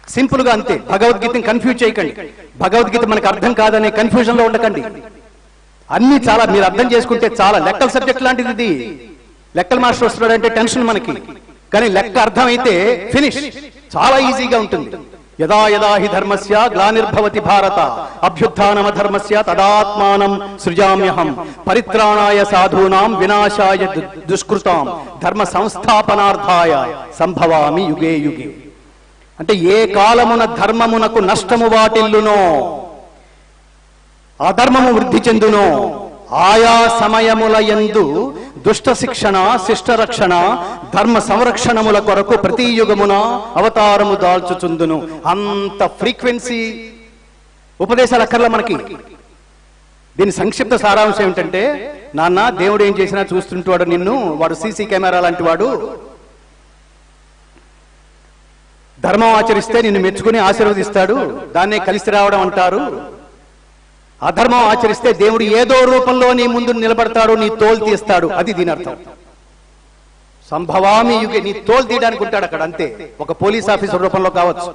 Simple గా అంతే. భగవద్గీతని కన్ఫ్యూజ్ చేయకండి. భగవద్గీత మనకు అర్థం కాదనే కన్ఫ్యూజన్ లో ఉండకండి. అన్ని చాలా మీరు అర్థం చేసుకుంటే చాలా. లెక్కల సబ్జెక్ట్ లాంటిది ఇది. లెక్కల మాస్టర్ వస్తున్నాడు అంటే టెన్షన్ మనకి, కానీ లెక్క అర్థం అయితే ఫినిష్, చాలా ఈజీగా ఉంటుంది. యదా యదా హి ధర్మస్య గ్లానిర్భవతి భారత అభ్యుత్థానమ ధర్మస్య తదాత్మానం సృజామ్యహం పరిత్రాణాయ సాధూనాం వినాశాయ దుష్కృతాం ధర్మ సంస్థాపనార్థాయ సంభవామి యుగే యుగే. అంటే ఏ కాలమున ధర్మమునకు నష్టము వాటిల్లునో, అధర్మము వృద్ధి చెందునో, ఆయా సమయముల యందు దుష్ట శిక్షణ, శిష్ట రక్షణ, ధర్మ సంరక్షణముల కొరకు ప్రతి యుగమున అవతారము దాల్చుచుందును. అంత ఫ్రీక్వెన్సీ ఉపదేశాలు అక్కర్లా మనకి. దీని సంక్షిప్త సారాంశం ఏమిటంటే, నాన్న దేవుడు ఏం చేసినా చూస్తుంటాడు నిన్ను, వాడు సీసీ కెమెరా లాంటి వాడు. ధర్మం ఆచరిస్తే నిన్ను మెచ్చుకుని ఆశీర్వదిస్తాడు, దాన్నే కలిసి రావడం అంటారు. అధర్మం ఆచరిస్తే దేవుడు ఏదో రూపంలో నీ ముందు నిలబడతాడు, నీ తోలు తీస్తాడు. అది దీని అర్థం. సంభవామి యుగే, నీ తోలు తీయడానికి ఉంటాడు అక్కడ, అంతే. ఒక పోలీస్ ఆఫీసర్ రూపంలో కావచ్చు,